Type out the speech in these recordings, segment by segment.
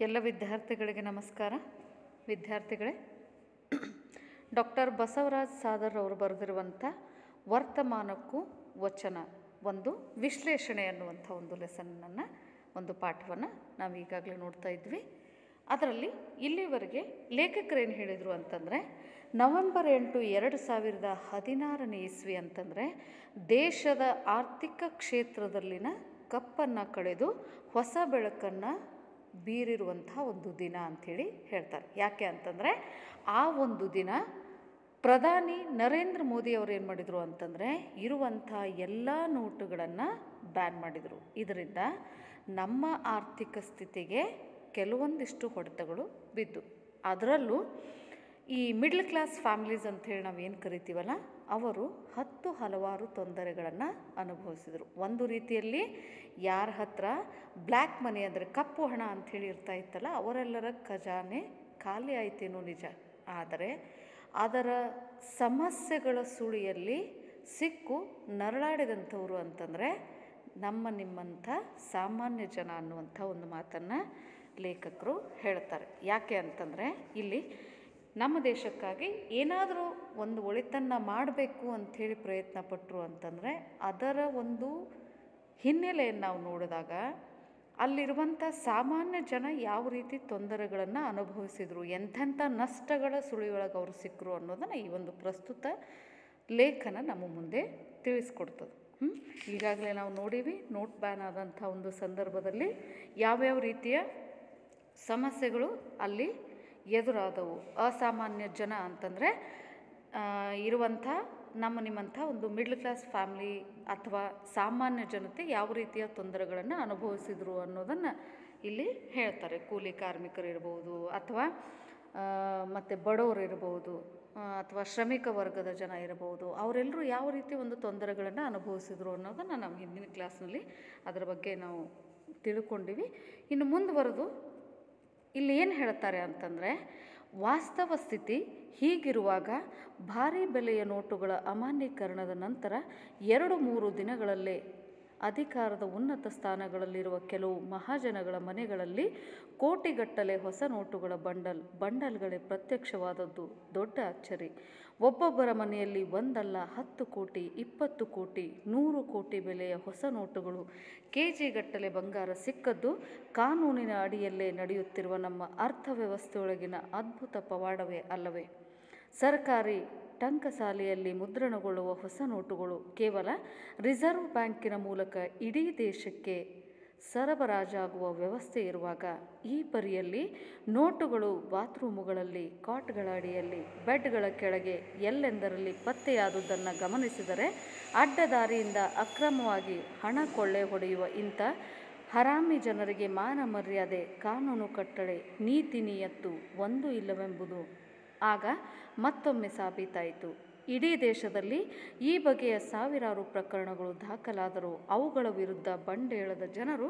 ಎಲ್ಲ ವಿದ್ಯಾರ್ಥಿಗಳಿಗೆ ನಮಸ್ಕಾರ. ವಿದ್ಯಾರ್ಥಿಗಳೇ, ಡಾಕ್ಟರ್ ಬಸವರಾಜ್ ಸಾದರ್ ಅವರು ಬರೆದಿರುವಂಥ ವರ್ತಮಾನಕ್ಕೂ ವಚನ ಒಂದು ವಿಶ್ಲೇಷಣೆ ಅನ್ನುವಂಥ ಒಂದು ಲೆಸನ್ನನ್ನು, ಒಂದು ಪಾಠವನ್ನು ನಾವು ಈಗಾಗಲೇ ನೋಡ್ತಾ ಇದ್ವಿ. ಅದರಲ್ಲಿ ಇಲ್ಲಿವರೆಗೆ ಲೇಖಕರೇನು ಹೇಳಿದರು ಅಂತಂದರೆ, ನವೆಂಬರ್ 8, 2016 ಇಸ್ವಿ ಅಂತಂದರೆ ದೇಶದ ಆರ್ಥಿಕ ಕ್ಷೇತ್ರದಲ್ಲಿನ ಕಪ್ಪನ್ನು ಕಳೆದು ಹೊಸ ಬೆಳಕನ್ನು ಬೀರಿರುವಂಥ ಒಂದು ದಿನ ಅಂಥೇಳಿ ಹೇಳ್ತಾರೆ. ಯಾಕೆ ಅಂತಂದರೆ, ಆ ಒಂದು ದಿನ ಪ್ರಧಾನಿ ನರೇಂದ್ರ ಮೋದಿ ಅವರು ಏನು ಮಾಡಿದರು ಅಂತಂದರೆ, ಇರುವಂಥ ಎಲ್ಲ ನೋಟುಗಳನ್ನು ಬ್ಯಾನ್ ಮಾಡಿದರು. ಇದರಿಂದ ನಮ್ಮ ಆರ್ಥಿಕ ಸ್ಥಿತಿಗೆ ಕೆಲವೊಂದಿಷ್ಟು ಹೊಡೆತಗಳು ಬಿದ್ದು, ಅದರಲ್ಲೂ ಈ ಮಿಡ್ಲ್ ಕ್ಲಾಸ್ ಫ್ಯಾಮಿಲೀಸ್ ಅಂಥೇಳಿ ನಾವೇನು ಕರಿತೀವಲ್ಲ, ಅವರು ಹಲವಾರು ತೊಂದರೆಗಳನ್ನು ಅನುಭವಿಸಿದರು. ಒಂದು ರೀತಿಯಲ್ಲಿ ಯಾರ ಹತ್ರ ಬ್ಲ್ಯಾಕ್ ಮನಿ ಅಂದರೆ ಕಪ್ಪು ಹಣ ಅಂಥೇಳಿ ಇರ್ತಾ ಇತ್ತಲ್ಲ, ಅವರೆಲ್ಲರ ಖಜಾನೆ ಖಾಲಿ ಆಯ್ತೇನೋ ನಿಜ. ಆದರೆ ಅದರ ಸಮಸ್ಯೆಗಳ ಸುಳಿಯಲ್ಲಿ ಸಿಕ್ಕು ನರಳಾಡಿದಂಥವ್ರು ಅಂತಂದರೆ ನಿಮ್ಮಂಥ ಸಾಮಾನ್ಯ ಜನ ಅನ್ನುವಂಥ ಒಂದು ಮಾತನ್ನು ಲೇಖಕರು ಹೇಳ್ತಾರೆ. ಯಾಕೆ ಅಂತಂದರೆ, ಇಲ್ಲಿ ನಮ್ಮ ದೇಶಕ್ಕಾಗಿ ಏನಾದರೂ ಒಂದು ಒಳಿತನ್ನು ಮಾಡಬೇಕು ಅಂಥೇಳಿ ಪ್ರಯತ್ನ ಪಟ್ಟರು ಅಂತಂದರೆ ಅದರ ಒಂದು ಹಿನ್ನೆಲೆಯನ್ನು ನಾವು ನೋಡಿದಾಗ ಅಲ್ಲಿರುವಂಥ ಸಾಮಾನ್ಯ ಜನ ಯಾವ ರೀತಿ ತೊಂದರೆಗಳನ್ನು ಅನುಭವಿಸಿದರು, ಎಂಥೆಂಥ ನಷ್ಟಗಳ ಸುಳಿಯೊಳಗೆ ಅವರು ಸಿಕ್ಕರು ಅನ್ನೋದನ್ನು ಈ ಒಂದು ಪ್ರಸ್ತುತ ಲೇಖನ ನಮ್ಮ ಮುಂದೆ ತಿಳಿಸ್ಕೊಡ್ತದೆ. ಈಗಾಗಲೇ ನಾವು ನೋಡೀವಿ, ನೋಟ್ ಬ್ಯಾನ್ ಆದಂಥ ಒಂದು ಸಂದರ್ಭದಲ್ಲಿ ಯಾವ್ಯಾವ ರೀತಿಯ ಸಮಸ್ಯೆಗಳು ಅಲ್ಲಿ ಎದುರಾದವು. ಅಸಾಮಾನ್ಯ ಜನ ಅಂತಂದರೆ ಇರುವಂಥ ನಿಮ್ಮಂಥ ಒಂದು ಮಿಡ್ಲ್ ಕ್ಲಾಸ್ ಫ್ಯಾಮ್ಲಿ ಅಥವಾ ಸಾಮಾನ್ಯ ಜನತೆ ಯಾವ ರೀತಿಯ ತೊಂದರೆಗಳನ್ನು ಅನುಭವಿಸಿದರು ಅನ್ನೋದನ್ನು ಇಲ್ಲಿ ಹೇಳ್ತಾರೆ. ಕೂಲಿ ಕಾರ್ಮಿಕರಿರ್ಬೋದು, ಅಥವಾ ಮತ್ತು ಬಡವರು ಇರ್ಬೋದು, ಅಥವಾ ಶ್ರಮಿಕ ವರ್ಗದ ಜನ ಇರಬಹುದು, ಅವರೆಲ್ಲರೂ ಯಾವ ರೀತಿ ಒಂದು ತೊಂದರೆಗಳನ್ನು ಅನುಭವಿಸಿದರು ಅನ್ನೋದನ್ನು ನಾವು ಹಿಂದಿನ ಕ್ಲಾಸ್ನಲ್ಲಿ ಅದರ ಬಗ್ಗೆ ನಾವು ತಿಳ್ಕೊಂಡಿವಿ. ಇನ್ನು ಮುಂದುವರೆದು ಇಲ್ಲಿ ಏನು ಹೇಳ್ತಾರೆ ಅಂತಂದರೆ, ವಾಸ್ತವ ಸ್ಥಿತಿ ಹೀಗಿರುವಾಗ ಭಾರೀ ಬೆಲೆಯ ನೋಟುಗಳ ಅಮಾನ್ಯೀಕರಣದ ನಂತರ 2-3 ದಿನಗಳಲ್ಲೇ ಅಧಿಕಾರದ ಉನ್ನತ ಸ್ಥಾನಗಳಲ್ಲಿರುವ ಕೆಲವು ಮಹಾಜನಗಳ ಮನೆಗಳಲ್ಲಿ ಕೋಟಿಗಟ್ಟಲೆ ಹೊಸ ನೋಟುಗಳ ಬಂಡಲ್ಗಳೇ ಪ್ರತ್ಯಕ್ಷವಾದದ್ದು ದೊಡ್ಡ ಅಚ್ಚರಿ. ಒಬ್ಬೊಬ್ಬರ ಮನೆಯಲ್ಲಿ ಒಂದಲ್ಲ 10 ಕೋಟಿ, 20 ಕೋಟಿ, 100 ಕೋಟಿ ಬೆಲೆಯ ಹೊಸ ನೋಟುಗಳು, ಕೆಜಿಗಟ್ಟಲೆ ಬಂಗಾರ ಸಿಕ್ಕದ್ದು ಕಾನೂನಿನ ಅಡಿಯಲ್ಲೇ ನಡೆಯುತ್ತಿರುವ ನಮ್ಮ ಅರ್ಥವ್ಯವಸ್ಥೆಯೊಳಗಿನ ಅದ್ಭುತ ಪವಾಡವೇ ಅಲ್ಲವೇ? ಸರ್ಕಾರಿ ಟಂಕಸಾಲೆಯಲ್ಲಿ ಮುದ್ರಣಗೊಳ್ಳುವ ಹೊಸ ನೋಟುಗಳು ಕೇವಲ ರಿಸರ್ವ್ ಬ್ಯಾಂಕಿನ ಮೂಲಕ ಇಡೀ ದೇಶಕ್ಕೆ ಸರಬರಾಜಾಗುವ ವ್ಯವಸ್ಥೆ ಇರುವಾಗ, ಈ ಪರಿಯಲ್ಲಿ ನೋಟುಗಳು ಬಾತ್ರೂಮುಗಳಲ್ಲಿ, ಕಾಟ್ಗಳ ಅಡಿಯಲ್ಲಿ, ಬೆಡ್ಗಳ ಕೆಳಗೆ ಎಲ್ಲೆಂದರಲ್ಲಿ ಪತ್ತೆಯಾದುದನ್ನು ಗಮನಿಸಿದರೆ ಅಡ್ಡದಾರಿಯಿಂದ ಅಕ್ರಮವಾಗಿ ಹಣ ಕೊಳ್ಳೆ ಹೊಡೆಯುವ ಇಂಥ ಹರಾಮಿ ಜನರಿಗೆ ಮಾನ ಮರ್ಯಾದೆ, ಕಾನೂನು ಕಟ್ಟಳೆ, ನೀತಿ ನಿಯತ್ತು ಒಂದೂ ಇಲ್ಲವೆಂಬುದು ಆಗ ಮತ್ತೊಮ್ಮೆ ಸಾಬೀತಾಯಿತು. ಇಡೀ ದೇಶದಲ್ಲಿ ಈ ಬಗೆಯ ಸಾವಿರಾರು ಪ್ರಕರಣಗಳು ದಾಖಲಾದರೂ ಅವುಗಳ ವಿರುದ್ಧ ಬಂಡೇಳದ ಜನರು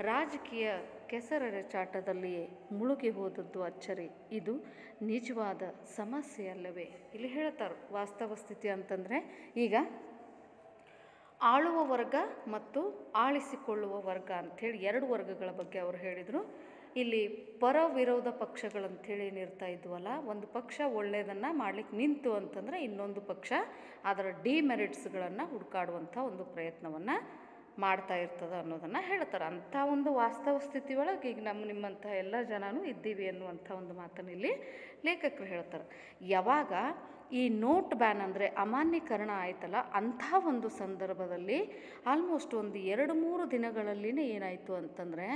ರಾಜಕೀಯ ಕೆಸರೆರಚಾಟದಲ್ಲಿಯೇ ಮುಳುಗಿ ಹೋದದ್ದು ಅಚ್ಚರಿ. ಇದು ನಿಜವಾದ ಸಮಸ್ಯೆಯಲ್ಲವೇ? ಇಲ್ಲಿ ಹೇಳ್ತಾರೆ ವಾಸ್ತವ ಸ್ಥಿತಿ ಅಂತಂದರೆ, ಈಗ ಆಳುವ ವರ್ಗ ಮತ್ತು ಆಳಿಸಿಕೊಳ್ಳುವ ವರ್ಗ ಅಂಥೇಳಿ 2 ವರ್ಗಗಳ ಬಗ್ಗೆ ಅವರು ಹೇಳಿದರು. ಇಲ್ಲಿ ಪರ ವಿರೋಧ ಪಕ್ಷಗಳಂಥೇಳಿ ಏನಿರ್ತಾ ಇದ್ವಲ್ಲ, ಒಂದು ಪಕ್ಷ ಒಳ್ಳೆಯದನ್ನು ಮಾಡಲಿಕ್ಕೆ ನಿಂತು ಅಂತಂದರೆ ಇನ್ನೊಂದು ಪಕ್ಷ ಅದರ ಡಿಮೆರಿಟ್ಸ್ಗಳನ್ನು ಹುಡುಕಾಡುವಂಥ ಒಂದು ಪ್ರಯತ್ನವನ್ನು ಮಾಡ್ತಾ ಇರ್ತದೆ ಅನ್ನೋದನ್ನು ಹೇಳ್ತಾರೆ. ಅಂಥ ಒಂದು ವಾಸ್ತವ ಸ್ಥಿತಿ ಒಳಗೆ ಈಗ ನಿಮ್ಮಂಥ ಎಲ್ಲ ಜನನೂ ಇದ್ದೀವಿ ಅನ್ನುವಂಥ ಒಂದು ಮಾತನ್ನು ಇಲ್ಲಿ ಲೇಖಕರು ಹೇಳ್ತಾರೆ. ಯಾವಾಗ ಈ ನೋಟ್ ಬ್ಯಾನ್ ಅಂದರೆ ಅಮಾನ್ಯೀಕರಣ ಆಯ್ತಲ್ಲ, ಅಂಥ ಒಂದು ಸಂದರ್ಭದಲ್ಲಿ ಆಲ್ಮೋಸ್ಟ್ ಒಂದು 2-3 ದಿನಗಳಲ್ಲಿನೇ ಏನಾಯಿತು ಅಂತಂದರೆ,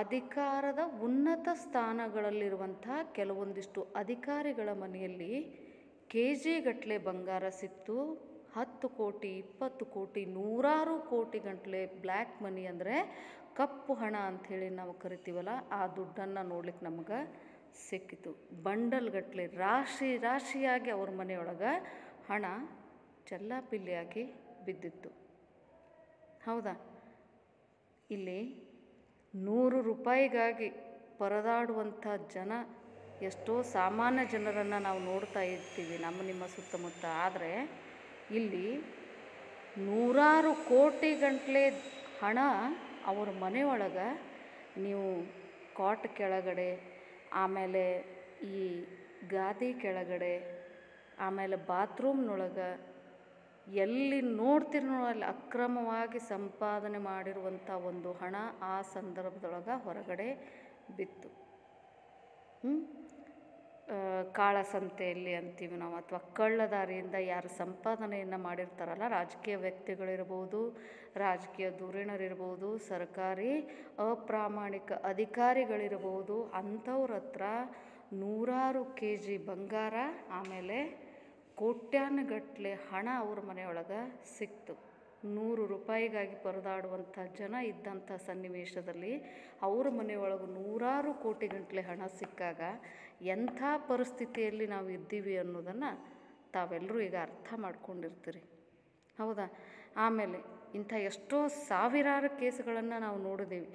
ಅಧಿಕಾರದ ಉನ್ನತ ಸ್ಥಾನಗಳಲ್ಲಿರುವಂಥ ಕೆಲವೊಂದಿಷ್ಟು ಅಧಿಕಾರಿಗಳ ಮನೆಯಲ್ಲಿ ಕೆಜಿಗಟ್ಟಲೆ ಬಂಗಾರ ಸಿಕ್ತು. 10 ಕೋಟಿ, 20 ಕೋಟಿ, 100 ಕೋಟಿ ಗಂಟಲೆ ಬ್ಲ್ಯಾಕ್ ಮನಿ ಅಂದರೆ ಕಪ್ಪು ಹಣ ಅಂಥೇಳಿ ನಾವು ಕರಿತೀವಲ್ಲ, ಆ ದುಡ್ಡನ್ನು ನೋಡ್ಲಿಕ್ಕೆ ನಮಗೆ ಸಿಕ್ಕಿತು. ಬಂಡಲ್ಗಟ್ಟಲೆ ರಾಶಿಯಾಗಿ ಅವ್ರ ಮನೆಯೊಳಗೆ ಹಣ ಚೆಲ್ಲಾಪಿಲ್ಲಿಯಾಗಿ ಬಿದ್ದಿತ್ತು. ಹೌದಾ? ಇಲ್ಲಿ 100 ರೂಪಾಯಿಗಾಗಿ ಪರದಾಡುವಂಥ ಜನ, ಎಷ್ಟೋ ಸಾಮಾನ್ಯ ಜನರನ್ನು ನಾವು ನೋಡ್ತಾ ಇರ್ತೀವಿ ನಿಮ್ಮ ಸುತ್ತಮುತ್ತ. ಆದರೆ ಇಲ್ಲಿ 100 ಕೋಟಿ ಗಂಟಲೆ ಹಣ ಅವ್ರ ಮನೆಯೊಳಗೆ ನೀವು ಕಾಟ್ ಕೆಳಗಡೆ, ಆಮೇಲೆ ಈ ಗಾದಿ ಕೆಳಗಡೆ, ಆಮೇಲೆ ಬಾತ್ರೂಮ್ನೊಳಗೆ ಎಲ್ಲಿ ನೋಡ್ತೀರಿ ಅಲ್ಲಿ ಅಕ್ರಮವಾಗಿ ಸಂಪಾದನೆ ಮಾಡಿರುವಂಥ ಒಂದು ಹಣ ಆ ಸಂದರ್ಭದೊಳಗೆ ಹೊರಗಡೆ ಬಿತ್ತು. ಕಾಳಸಂತೆಯಲ್ಲಿ ಅಂತೀವಿ ನಾವು, ಅಥವಾ ಕಳ್ಳದಾರಿಯಿಂದ ಯಾರು ಸಂಪಾದನೆಯನ್ನು ಮಾಡಿರ್ತಾರಲ್ಲ, ರಾಜಕೀಯ ವ್ಯಕ್ತಿಗಳಿರ್ಬೋದು, ರಾಜಕೀಯ ಧುರೀಣರಿರ್ಬೋದು, ಸರ್ಕಾರಿ ಅಪ್ರಾಮಾಣಿಕ ಅಧಿಕಾರಿಗಳಿರ್ಬೋದು, ಅಂಥವ್ರ ಹತ್ರ ನೂರಾರು kg ಬಂಗಾರ, ಆಮೇಲೆ ಕೋಟ್ಯಾನುಗಟ್ಟಲೆ ಹಣ ಅವ್ರ ಮನೆಯೊಳಗೆ ಸಿಕ್ತು. 100 ರೂಪಾಯಿಗಾಗಿ ಪರದಾಡುವಂಥ ಜನ ಇದ್ದಂಥ ಸನ್ನಿವೇಶದಲ್ಲಿ ಅವ್ರ ಮನೆಯೊಳಗೆ ನೂರಾರು ಕೋಟಿ ಗಟ್ಟಲೆ ಹಣ ಸಿಕ್ಕಾಗ ಎಂಥ ಪರಿಸ್ಥಿತಿಯಲ್ಲಿ ನಾವು ಇದ್ದೀವಿ ಅನ್ನೋದನ್ನು ತಾವೆಲ್ಲರೂ ಈಗ ಅರ್ಥ ಮಾಡ್ಕೊಂಡಿರ್ತೀರಿ, ಹೌದಾ? ಆಮೇಲೆ ಇಂಥ ಎಷ್ಟೋ ಸಾವಿರಾರು ಕೇಸುಗಳನ್ನು ನಾವು ನೋಡಿದ್ದೀವಿ.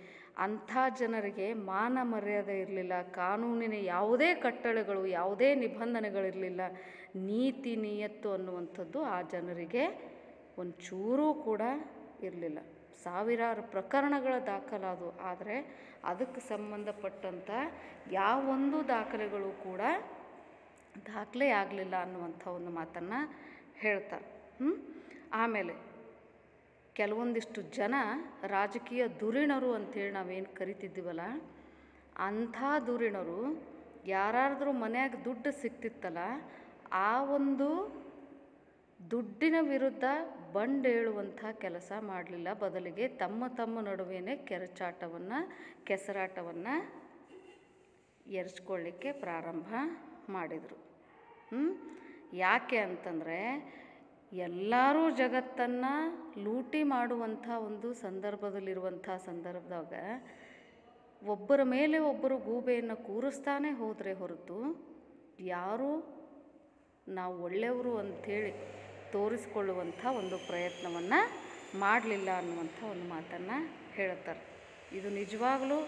ಅಂಥ ಜನರಿಗೆ ಮಾನ ಮರ್ಯಾದೆ ಇರಲಿಲ್ಲ, ಕಾನೂನಿನ ಯಾವುದೇ ಕಟ್ಟಳೆಗಳು, ಯಾವುದೇ ನಿಬಂಧನೆಗಳಿರಲಿಲ್ಲ, ನೀತಿ ನಿಯತ್ತು ಅನ್ನುವಂಥದ್ದು ಆ ಜನರಿಗೆ ಒಂಚೂರೂ ಕೂಡ ಇರಲಿಲ್ಲ. ಸಾವಿರಾರು ಪ್ರಕರಣಗಳ ದಾಖಲಾದವು, ಆದರೆ ಅದಕ್ಕೆ ಸಂಬಂಧಪಟ್ಟಂಥ ಯಾವೊಂದು ದಾಖಲೆಗಳು ಕೂಡ ದಾಖಲೆ ಆಗಲಿಲ್ಲ ಅನ್ನುವಂಥ ಒಂದು ಮಾತನ್ನು ಹೇಳ್ತಾರೆ. ಆಮೇಲೆ ಕೆಲವೊಂದಿಷ್ಟು ಜನ ರಾಜಕೀಯ ಧುರೀಣರು ಅಂಥೇಳಿ ನಾವೇನು ಕರಿತಿದ್ದೀವಲ್ಲ, ಅಂಥ ಧುರೀಣರು ಯಾರಾದ್ರೂ ಮನ್ಯಾಗ ದುಡ್ಡು ಸಿಕ್ತಿತ್ತಲ್ಲ, ಆ ಒಂದು ದುಡ್ಡಿನ ವಿರುದ್ಧ ಬಂಡೇಳುವಂಥ ಕೆಲಸ ಮಾಡಲಿಲ್ಲ, ಬದಲಿಗೆ ತಮ್ಮ ನಡುವೆನೇ ಕೆಸರಾಟವನ್ನು ಎರಚ್ಕೊಳ್ಳಿಕ್ಕೆ ಪ್ರಾರಂಭ ಮಾಡಿದರು. ಯಾಕೆ ಅಂತಂದರೆ ಎಲ್ಲರೂ ಜಗತ್ತನ್ನು ಲೂಟಿ ಮಾಡುವಂಥ ಒಂದು ಸಂದರ್ಭದಾಗ ಒಬ್ಬರ ಮೇಲೆ ಒಬ್ಬರು ಗೂಬೆಯನ್ನು ಕೂರಿಸ್ತಾನೆ ಹೋದರೆ ಹೊರತು ಯಾರೂ ನಾವು ಒಳ್ಳೆಯವರು ಅಂಥೇಳಿ ತೋರಿಸ್ಕೊಳ್ಳುವಂಥ ಒಂದು ಪ್ರಯತ್ನವನ್ನು ಮಾಡಲಿಲ್ಲ ಅನ್ನುವಂಥ ಒಂದು ಮಾತನ್ನು ಹೇಳ್ತಾರೆ. ಇದು ನಿಜವಾಗಲೂ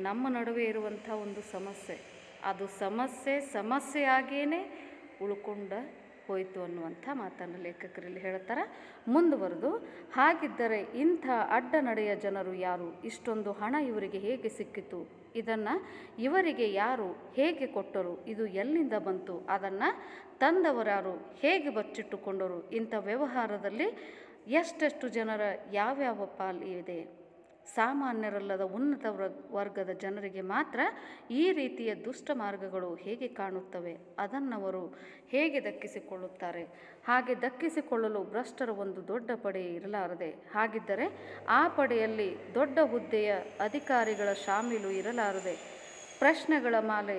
ನಮ್ಮ ನಡುವೆ ಇರುವಂಥ ಒಂದು ಸಮಸ್ಯೆ, ಅದು ಸಮಸ್ಯೆಯಾಗಿಯೇ ಉಳ್ಕೊಂಡು ಹೋಯಿತು ಅನ್ನುವಂಥ ಮಾತನ್ನು ಲೇಖಕರಲ್ಲಿ ಹೇಳ್ತಾರೆ. ಮುಂದುವರೆದು, ಹಾಗಿದ್ದರೆ ಇಂಥ ಅಡ್ಡನಡೆಯ ಜನರು ಯಾರು? ಇಷ್ಟೊಂದು ಹಣ ಇವರಿಗೆ ಹೇಗೆ ಸಿಕ್ಕಿತು? ಇದನ್ನು ಇವರಿಗೆ ಯಾರು ಹೇಗೆ ಕೊಟ್ಟರು? ಇದು ಎಲ್ಲಿಂದ ಬಂತು? ಅದನ್ನು ತಂದವರಾರು? ಹೇಗೆ ಬಚ್ಚಿಟ್ಟುಕೊಂಡರು? ಇಂಥ ವ್ಯವಹಾರದಲ್ಲಿ ಎಷ್ಟೆಷ್ಟು ಜನರ ಯಾವ್ಯಾವ ಪಾಲು ಇದೆ? ಸಾಮಾನ್ಯರಲ್ಲದ ಉನ್ನತ ವರ್ಗದ ಜನರಿಗೆ ಮಾತ್ರ ಈ ರೀತಿಯ ದುಷ್ಟ ಮಾರ್ಗಗಳು ಹೇಗೆ ಕಾಣುತ್ತವೆ? ಅದನ್ನವರು ಹೇಗೆ ದಕ್ಕಿಸಿಕೊಳ್ಳುತ್ತಾರೆ? ಹಾಗೆ ದಕ್ಕಿಸಿಕೊಳ್ಳಲು ಭ್ರಷ್ಟರ ಒಂದು ದೊಡ್ಡ ಪಡೆ ಇರಲಾರದೆ? ಹಾಗಿದ್ದರೆ ಆ ಪಡೆಯಲ್ಲಿ ದೊಡ್ಡ ಹುದ್ದೆಯ ಅಧಿಕಾರಿಗಳ ಶಾಮೀಲು ಇರಲಾರದೆ? ಪ್ರಶ್ನೆಗಳ ಮಾಲೆ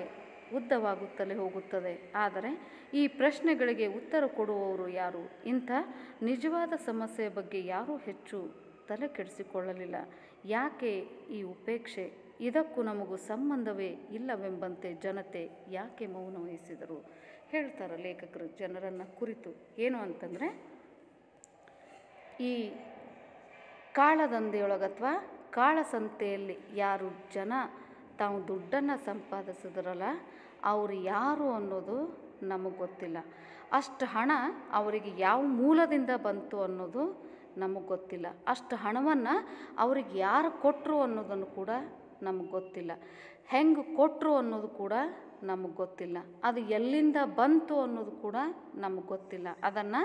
ಉದ್ದವಾಗುತ್ತಲೇ ಹೋಗುತ್ತದೆ. ಆದರೆ ಈ ಪ್ರಶ್ನೆಗಳಿಗೆ ಉತ್ತರ ಕೊಡುವವರು ಯಾರು? ಇಂಥ ನಿಜವಾದ ಸಮಸ್ಯೆಯ ಬಗ್ಗೆ ಯಾರೂ ಹೆಚ್ಚು ತಲೆ ಕೆಡಿಸಿಕೊಳ್ಳಲಿಲ್ಲ. ಯಾಕೆ ಈ ಉಪೇಕ್ಷೆ? ಇದಕ್ಕೂ ನಮಗೂ ಸಂಬಂಧವೇ ಇಲ್ಲವೆಂಬಂತೆ ಜನತೆ ಯಾಕೆ ಮೌನ ವಹಿಸಿದರು? ಹೇಳ್ತಾರೆ ಲೇಖಕರು ಜನರನ್ನು ಕುರಿತು. ಏನು ಅಂತಂದರೆ, ಈ ಕಾಳದಂಧೆಯೊಳಗೆ ಅಥವಾ ಕಾಳಸಂತೆಯಲ್ಲಿ ಯಾರು ಜನ ತಾವು ದುಡ್ಡನ್ನು ಸಂಪಾದಿಸಿದ್ರಲ್ಲ, ಅವರು ಯಾರು ಅನ್ನೋದು ನಮಗೆ ಗೊತ್ತಿಲ್ಲ. ಅಷ್ಟು ಹಣ ಅವರಿಗೆ ಯಾವ ಮೂಲದಿಂದ ಬಂತು ಅನ್ನೋದು ನಮಗೆ ಗೊತ್ತಿಲ್ಲ. ಅಷ್ಟು ಹಣವನ್ನು ಅವ್ರಿಗೆ ಯಾರು ಕೊಟ್ಟರು ಅನ್ನೋದನ್ನು ಕೂಡ ನಮಗೆ ಗೊತ್ತಿಲ್ಲ. ಹೆಂಗೆ ಕೊಟ್ಟರು ಅನ್ನೋದು ಕೂಡ ನಮಗೆ ಗೊತ್ತಿಲ್ಲ. ಅದು ಎಲ್ಲಿಂದ ಬಂತು ಅನ್ನೋದು ಕೂಡ ನಮಗೆ ಗೊತ್ತಿಲ್ಲ. ಅದನ್ನು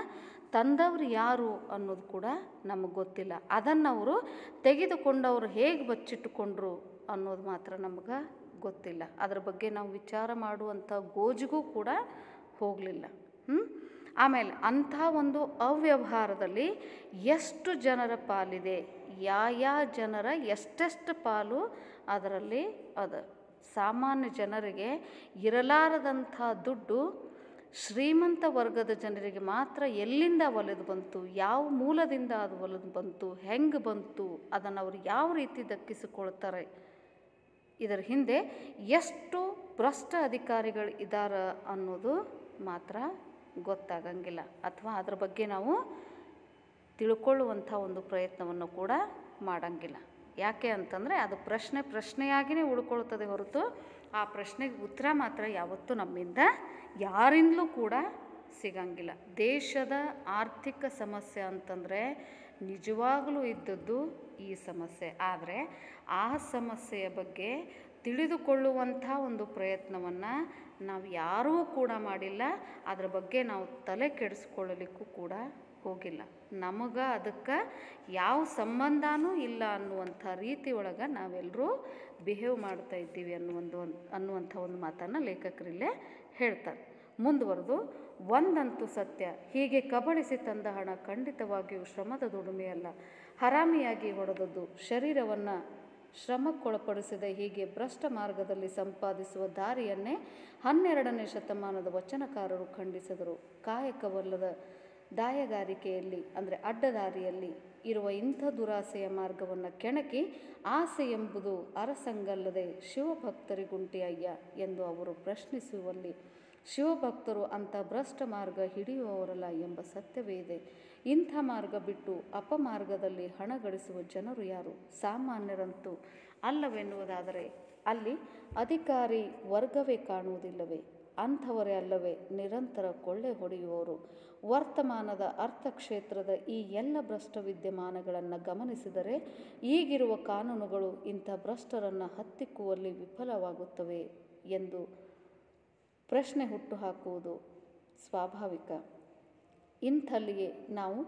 ತಂದವರು ಯಾರು ಅನ್ನೋದು ಕೂಡ ನಮಗೆ ಗೊತ್ತಿಲ್ಲ. ಅದನ್ನು ಅವರು ತೆಗೆದುಕೊಂಡವರು ಹೇಗೆ ಬಚ್ಚಿಟ್ಟುಕೊಂಡ್ರು ಅನ್ನೋದು ಮಾತ್ರ ನಮಗೆ ಗೊತ್ತಿಲ್ಲ. ಅದರ ಬಗ್ಗೆ ನಾವು ವಿಚಾರ ಮಾಡುವಂಥ ಗೋಜಿಗೂ ಕೂಡ ಹೋಗಲಿಲ್ಲ. ಆಮೇಲೆ ಅಂಥ ಒಂದು ಅವ್ಯವಹಾರದಲ್ಲಿ ಎಷ್ಟು ಜನರ ಪಾಲಿದೆ, ಯಾವ ಜನರ ಎಷ್ಟೆಷ್ಟು ಪಾಲು ಅದರಲ್ಲಿ ಅದ. ಸಾಮಾನ್ಯ ಜನರಿಗೆ ಇರಲಾರದಂಥ ದುಡ್ಡು ಶ್ರೀಮಂತ ವರ್ಗದ ಜನರಿಗೆ ಮಾತ್ರ ಎಲ್ಲಿಂದ ಒಲೆದು ಬಂತು, ಯಾವ ಮೂಲದಿಂದ ಅದು ಒಲೆದು ಬಂತು, ಹೆಂಗೆ ಬಂತು, ಅದನ್ನು ಅವರು ಯಾವ ರೀತಿ ದಕ್ಕಿಸಿಕೊಳ್ತಾರೆ, ಇದರ ಹಿಂದೆ ಎಷ್ಟು ಭ್ರಷ್ಟ ಅಧಿಕಾರಿಗಳು ಇದ್ದಾರೆ ಅನ್ನೋದು ಮಾತ್ರ ಗೊತ್ತಾಗಂಗಿಲ್ಲ. ಅಥವಾ ಅದರ ಬಗ್ಗೆ ನಾವು ತಿಳ್ಕೊಳ್ಳುವಂಥ ಒಂದು ಪ್ರಯತ್ನವನ್ನು ಕೂಡ ಮಾಡಂಗಿಲ್ಲ. ಯಾಕೆ ಅಂತಂದರೆ ಅದು ಪ್ರಶ್ನೆಯಾಗಿಯೇ ಉಳ್ಕೊಳ್ತದೆ ಹೊರತು ಆ ಪ್ರಶ್ನೆಗೆ ಉತ್ತರ ಮಾತ್ರ ಯಾವತ್ತೂ ನಮ್ಮಿಂದ ಯಾರಿಂದಲೂ ಕೂಡ ಸಿಗಂಗಿಲ್ಲ. ದೇಶದ ಆರ್ಥಿಕ ಸಮಸ್ಯೆ ಅಂತಂದರೆ ನಿಜವಾಗಲೂ ಇದ್ದದ್ದು ಈ ಸಮಸ್ಯೆ. ಆದರೆ ಆ ಸಮಸ್ಯೆಯ ಬಗ್ಗೆ ತಿಳಿದುಕೊಳ್ಳುವಂಥ ಒಂದು ಪ್ರಯತ್ನವನ್ನು ನಾವು ಯಾರೂ ಕೂಡ ಮಾಡಿಲ್ಲ. ಅದರ ಬಗ್ಗೆ ನಾವು ತಲೆ ಕೆಡಿಸ್ಕೊಳ್ಳಲಿಕ್ಕೂ ಕೂಡ ಹೋಗಿಲ್ಲ. ನಮಗೆ ಅದಕ್ಕೆ ಯಾವ ಸಂಬಂಧನೂ ಇಲ್ಲ ಅನ್ನುವಂಥ ರೀತಿ ಒಳಗೆ ನಾವೆಲ್ಲರೂ ಬಿಹೇವ್ ಮಾಡ್ತಾ ಇದ್ದೀವಿ ಅನ್ನುವಂಥ ಒಂದು ಮಾತನ್ನು ಲೇಖಕರಿಲ್ಲೇ ಹೇಳ್ತಾರೆ. ಮುಂದುವರೆದು, ಒಂದಂತೂ ಸತ್ಯ, ಹೀಗೆ ಕಬಳಿಸಿ ತಂದ ಹಣ ಖಂಡಿತವಾಗಿಯೂ ಶ್ರಮದ ದುಡಿಮೆಯಲ್ಲ, ಹರಾಮಿಯಾಗಿ ಹೊಡೆದದ್ದು. ಶರೀರವನ್ನು ಶ್ರಮಕ್ಕೊಳಪಡಿಸಿದ ಹೀಗೆ ಭ್ರಷ್ಟ ಮಾರ್ಗದಲ್ಲಿ ಸಂಪಾದಿಸುವ ದಾರಿಯನ್ನೇ 12ನೇ ಶತಮಾನದ ವಚನಕಾರರು ಖಂಡಿಸಿದರು. ಕಾಯಕವಲ್ಲದ ದಾಯಗಾರಿಕೆಯಲ್ಲಿ ಅಂದರೆ ಅಡ್ಡದಾರಿಯಲ್ಲಿ ಇರುವ ಇಂಥ ದುರಾಸೆಯ ಮಾರ್ಗವನ್ನು ಕೆಣಕಿ ಆಸೆ ಎಂಬುದು ಅರಸಂಗಲ್ಲದೆ ಶಿವಭಕ್ತರಿಗುಂಟೆ ಅಯ್ಯ ಎಂದು ಅವರು ಪ್ರಶ್ನಿಸುವಲ್ಲಿ ಶಿವಭಕ್ತರು ಅಂಥ ಭ್ರಷ್ಟ ಮಾರ್ಗ ಹಿಡಿಯುವವರಲ್ಲ ಎಂಬ ಸತ್ಯವೇ ಇದೆ. ಇಂಥ ಮಾರ್ಗ ಬಿಟ್ಟು ಅಪಮಾರ್ಗದಲ್ಲಿ ಹಣ ಗಳಿಸುವ ಜನರು ಯಾರು? ಸಾಮಾನ್ಯರಂತೂ ಅಲ್ಲವೆನ್ನುವುದಾದರೆ ಅಲ್ಲಿ ಅಧಿಕಾರಿ ವರ್ಗವೇ ಕಾಣುವುದಿಲ್ಲವೇ? ಅಂಥವರೇ ಅಲ್ಲವೇ ನಿರಂತರ ಕೊಳ್ಳೆ ಹೊಡೆಯುವವರು? ವರ್ತಮಾನದ ಅರ್ಥಕ್ಷೇತ್ರದ ಈ ಎಲ್ಲ ಭ್ರಷ್ಟ ವಿದ್ಯಮಾನಗಳನ್ನು ಗಮನಿಸಿದರೆ ಈಗಿರುವ ಕಾನೂನುಗಳು ಇಂಥ ಭ್ರಷ್ಟರನ್ನು ಹತ್ತಿಕ್ಕುವಲ್ಲಿ ವಿಫಲವಾಗುತ್ತವೆ ಎಂದು ಪ್ರಶ್ನೆ ಹುಟ್ಟುಹಾಕುವುದು ಸ್ವಾಭಾವಿಕ. ಇಂಥಲ್ಲಿಯೇ ನಾವು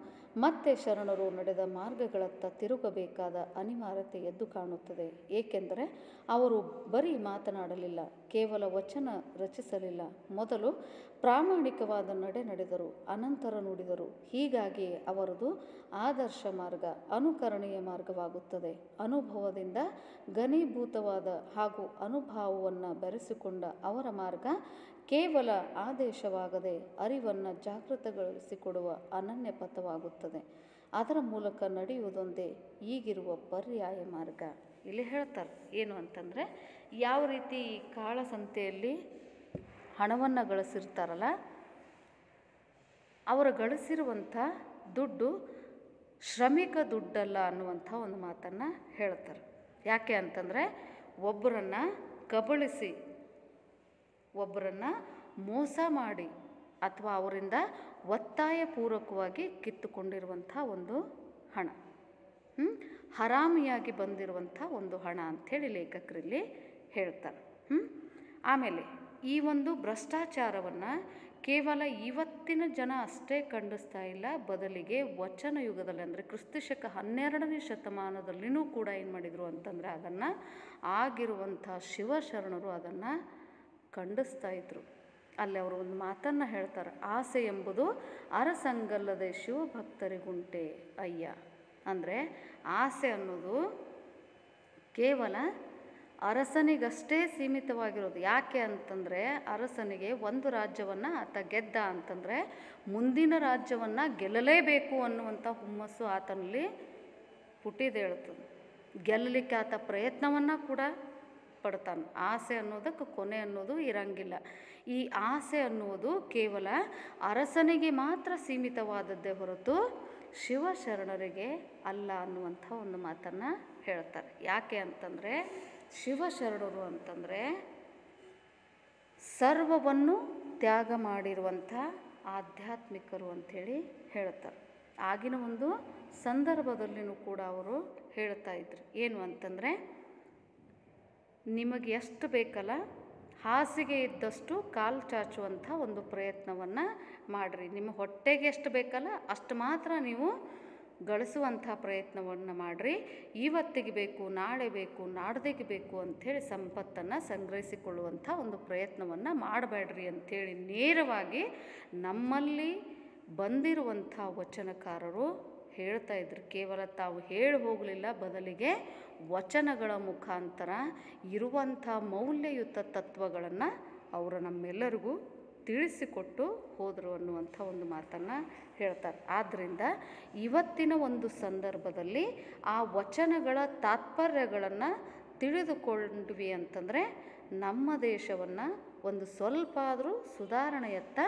ಮತ್ತೆ ಶರಣರು ನಡೆದ ಮಾರ್ಗಗಳತ್ತ ತಿರುಗಬೇಕಾದ ಅನಿವಾರ್ಯತೆ ಎದ್ದು ಕಾಣುತ್ತದೆ. ಏಕೆಂದರೆ ಅವರು ಬರೀ ಮಾತನಾಡಲಿಲ್ಲ, ಕೇವಲ ವಚನ ರಚಿಸಲಿಲ್ಲ. ಮೊದಲು ಪ್ರಾಮಾಣಿಕವಾದ ನಡೆದರು, ಅನಂತರ ನುಡಿದರು. ಹೀಗಾಗಿಯೇ ಅವರದು ಆದರ್ಶ ಮಾರ್ಗ ಅನುಕರಣೀಯ ಮಾರ್ಗವಾಗುತ್ತದೆ. ಅನುಭವದಿಂದ ಘನೀಭೂತವಾದ ಹಾಗೂ ಅನುಭವವನ್ನು ಬೆರೆಸಿಕೊಂಡ ಅವರ ಮಾರ್ಗ ಕೇವಲ ಆದೇಶವಾಗದೆ ಅರಿವನ್ನು ಜಾಗೃತಗೊಳಿಸಿಕೊಡುವ ಅನನ್ಯ ಪಥವಾಗುತ್ತದೆ. ಅದರ ಮೂಲಕ ನಡೆಯುವುದೊಂದೇ ಈಗಿರುವ ಪರ್ಯಾಯ ಮಾರ್ಗ. ಇಲ್ಲಿ ಹೇಳ್ತಾರೆ ಏನು ಅಂತಂದರೆ, ಯಾವ ರೀತಿ ಈ ಕಾಳಸಂತೆಯಲ್ಲಿ ಹಣವನ್ನು ಗಳಿಸಿರ್ತಾರಲ್ಲ, ಅವರು ಗಳಿಸಿರುವಂಥ ದುಡ್ಡು ಶ್ರಮಿಕ ದುಡ್ಡಲ್ಲ ಅನ್ನುವಂಥ ಒಂದು ಮಾತನ್ನು ಹೇಳ್ತಾರೆ. ಯಾಕೆ ಅಂತಂದರೆ, ಒಬ್ಬರನ್ನು ಕಬಳಿಸಿ, ಒಬ್ಬರನ್ನು ಮೋಸ ಮಾಡಿ ಅಥವಾ ಅವರಿಂದ ಒತ್ತಾಯಪೂರ್ವಕವಾಗಿ ಕಿತ್ತುಕೊಂಡಿರುವಂಥ ಒಂದು ಹಣ, ಹರಾಮಿಯಾಗಿ ಬಂದಿರುವಂಥ ಒಂದು ಹಣ ಅಂಥೇಳಿ ಲೇಖಕರಲ್ಲಿ ಹೇಳ್ತಾರೆ. ಆಮೇಲೆ ಈ ಒಂದು ಭ್ರಷ್ಟಾಚಾರವನ್ನು ಕೇವಲ ಇವತ್ತಿನ ಜನ ಅಷ್ಟೇ ಖಂಡಿಸ್ತಾ ಇಲ್ಲ, ಬದಲಿಗೆ ವಚನ ಯುಗದಲ್ಲಿ ಅಂದರೆ ಕ್ರಿಸ್ತಶಕ 12ನೇ ಶತಮಾನದಲ್ಲಿನೂ ಕೂಡ ಏನು ಮಾಡಿದರು ಅಂತಂದರೆ ಅದನ್ನು ಆಗಿರುವಂಥ ಶಿವಶರಣರು ಅದನ್ನು ಖಂಡಿಸ್ತಾ ಇದ್ರು. ಅಲ್ಲಿ ಅವರು ಒಂದು ಮಾತನ್ನು ಹೇಳ್ತಾರೆ, ಆಸೆ ಎಂಬುದು ಅರಸಂಗಲ್ಲದೆ ಶಿವಭಕ್ತರಿಗುಂಟೆ ಅಯ್ಯ. ಅಂದರೆ ಆಸೆ ಅನ್ನೋದು ಕೇವಲ ಅರಸನಿಗಷ್ಟೇ ಸೀಮಿತವಾಗಿರೋದು. ಯಾಕೆ ಅಂತಂದರೆ, ಅರಸನಿಗೆ ಒಂದು ರಾಜ್ಯವನ್ನು ಆತ ಗೆದ್ದ ಅಂತಂದರೆ ಮುಂದಿನ ರಾಜ್ಯವನ್ನು ಗೆಲ್ಲಲೇಬೇಕು ಅನ್ನುವಂಥ ಹುಮ್ಮಸ್ಸು ಆತನಲ್ಲಿ ಹುಟ್ಟಿದೇಳ್ತದೆ. ಗೆಲ್ಲಲಿಕ್ಕೆ ಆತ ಪ್ರಯತ್ನವನ್ನು ಕೂಡ ಪಡ್ತಾನೆ. ಆಸೆ ಅನ್ನೋದಕ್ಕೆ ಕೊನೆ ಅನ್ನೋದು ಇರಂಗಿಲ್ಲ. ಈ ಆಸೆ ಅನ್ನುವುದು ಕೇವಲ ಅರಸನಿಗೆ ಮಾತ್ರ ಸೀಮಿತವಾದದ್ದೇ ಹೊರತು ಶಿವಶರಣರಿಗೆ ಅಲ್ಲ ಅನ್ನುವಂಥ ಒಂದು ಮಾತನ್ನು ಹೇಳ್ತಾರೆ. ಯಾಕೆ ಅಂತಂದರೆ, ಶಿವಶರಣರು ಅಂತಂದರೆ ಸರ್ವವನ್ನು ತ್ಯಾಗ ಮಾಡಿರುವಂಥ ಆಧ್ಯಾತ್ಮಿಕರು ಅಂಥೇಳಿ ಹೇಳ್ತಾರೆ. ಆಗಿನ ಒಂದು ಸಂದರ್ಭದಲ್ಲಿನೂ ಕೂಡ ಅವರು ಹೇಳ್ತಾ ಇದ್ರು ಏನು ಅಂತಂದರೆ, ನಿಮಗೆ ಎಷ್ಟು ಬೇಕಲ್ಲ ಹಾಸಿಗೆ ಇದ್ದಷ್ಟು ಕಾಲು ಚಾಚುವಂಥ ಒಂದು ಪ್ರಯತ್ನವನ್ನು ಮಾಡಿರಿ. ನಿಮ್ಮ ಹೊಟ್ಟೆಗೆ ಎಷ್ಟು ಬೇಕಲ್ಲ ಅಷ್ಟು ಮಾತ್ರ ನೀವು ಗಳಿಸುವಂಥ ಪ್ರಯತ್ನವನ್ನು ಮಾಡಿರಿ. ಇವತ್ತಿಗೆ ಬೇಕು, ನಾಳೆ ಬೇಕು, ನಾಡ್ದಿಗೆ ಬೇಕು ಅಂಥೇಳಿ ಸಂಪತ್ತನ್ನು ಸಂಗ್ರಹಿಸಿಕೊಳ್ಳುವಂಥ ಒಂದು ಪ್ರಯತ್ನವನ್ನು ಮಾಡಬೇಡ್ರಿ ಅಂಥೇಳಿ ನೇರವಾಗಿ ನಮ್ಮಲ್ಲಿ ಬಂದಿರುವಂಥ ವಚನಕಾರರು ಹೇಳ್ತಾ ಇದ್ರು. ಕೇವಲ ತಾವು ಹೇಳಿ ಹೋಗಲಿಲ್ಲ, ಬದಲಿಗೆ ವಚನಗಳ ಮುಖಾಂತರ ಇರುವಂಥ ಮೌಲ್ಯಯುತ ತತ್ವಗಳನ್ನು ಅವರು ನಮ್ಮೆಲ್ಲರಿಗೂ ತಿಳಿಸಿಕೊಟ್ಟು ಹೋದರು ಅನ್ನುವಂಥ ಒಂದು ಮಾತನ್ನು ಹೇಳ್ತಾರೆ. ಆದ್ದರಿಂದ ಇವತ್ತಿನ ಒಂದು ಸಂದರ್ಭದಲ್ಲಿ ಆ ವಚನಗಳ ತಾತ್ಪರ್ಯಗಳನ್ನು ತಿಳಿದುಕೊಂಡ್ವಿ ಅಂತಂದರೆ ನಮ್ಮ ದೇಶವನ್ನು ಒಂದು ಸ್ವಲ್ಪ ಆದರೂ ಸುಧಾರಣೆಯತ್ತ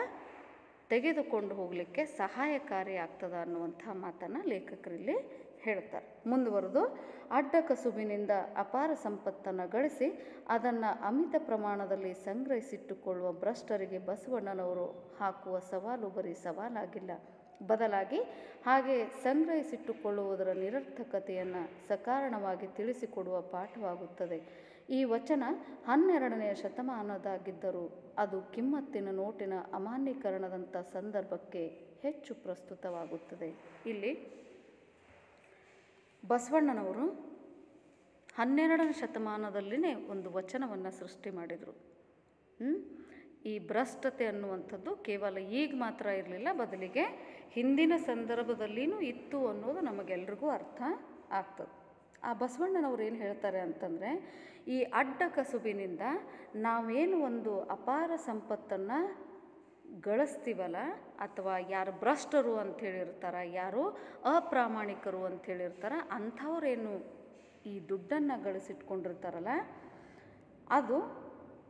ತೆಗೆದುಕೊಂಡು ಹೋಗಲಿಕ್ಕೆ ಸಹಾಯಕಾರಿ ಆಗ್ತದೆ ಅನ್ನುವಂಥ ಮಾತನ್ನು ಲೇಖಕರಲ್ಲಿ ಹೇಳ್ತಾರೆ. ಮುಂದುವರೆದು, ಅಡ್ಡ ಕಸುಬಿನಿಂದ ಅಪಾರ ಸಂಪತ್ತನ್ನು ಗಳಿಸಿ ಅದನ್ನು ಅಮಿತ ಪ್ರಮಾಣದಲ್ಲಿ ಸಂಗ್ರಹಿಸಿಟ್ಟುಕೊಳ್ಳುವ ಭ್ರಷ್ಟರಿಗೆ ಬಸವಣ್ಣನವರು ಹಾಕುವ ಸವಾಲು ಬರೀ ಸವಾಲಾಗಿಲ್ಲ, ಬದಲಾಗಿ ಹಾಗೆ ಸಂಗ್ರಹಿಸಿಟ್ಟುಕೊಳ್ಳುವುದರ ನಿರರ್ಥಕತೆಯನ್ನು ಸಕಾರಣವಾಗಿ ತಿಳಿಸಿಕೊಡುವ ಪಾಠವಾಗುತ್ತದೆ. ಈ ವಚನ 12ನೇ ಶತಮಾನದಾಗಿದ್ದರೂ ಅದು ಕಿಮ್ಮತ್ತಿನ ನೋಟಿನ ಅಮಾನ್ಯೀಕರಣದಂಥ ಸಂದರ್ಭಕ್ಕೆ ಹೆಚ್ಚು ಪ್ರಸ್ತುತವಾಗುತ್ತದೆ. ಇಲ್ಲಿ ಬಸವಣ್ಣನವರು 12ನೇ ಶತಮಾನದಲ್ಲಿನೇ ಒಂದು ವಚನವನ್ನು ಸೃಷ್ಟಿ ಮಾಡಿದರು. ಈ ಭ್ರಷ್ಟತೆ ಅನ್ನುವಂಥದ್ದು ಕೇವಲ ಈಗ ಮಾತ್ರ ಇರಲಿಲ್ಲ, ಬದಲಿಗೆ ಹಿಂದಿನ ಸಂದರ್ಭದಲ್ಲಿಯೂ ಇತ್ತು ಅನ್ನೋದು ನಮಗೆಲ್ರಿಗೂ ಅರ್ಥ ಆಗ್ತದೆ. ಆ ಬಸವಣ್ಣನವ್ರು ಏನು ಹೇಳ್ತಾರೆ ಅಂತಂದರೆ, ಈ ಅಡ್ಡ ಕಸುಬಿನಿಂದ ನಾವೇನು ಒಂದು ಅಪಾರ ಸಂಪತ್ತನ್ನು ಗಳಿಸ್ತೀವಲ್ಲ, ಅಥವಾ ಯಾರು ಭ್ರಷ್ಟರು ಅಂಥೇಳಿರ್ತಾರೆ, ಯಾರು ಅಪ್ರಾಮಾಣಿಕರು ಅಂಥೇಳಿರ್ತಾರೆ, ಅಂಥವ್ರೇನು ಈ ದುಡ್ಡನ್ನು ಗಳಿಸಿಟ್ಕೊಂಡಿರ್ತಾರಲ್ಲ, ಅದು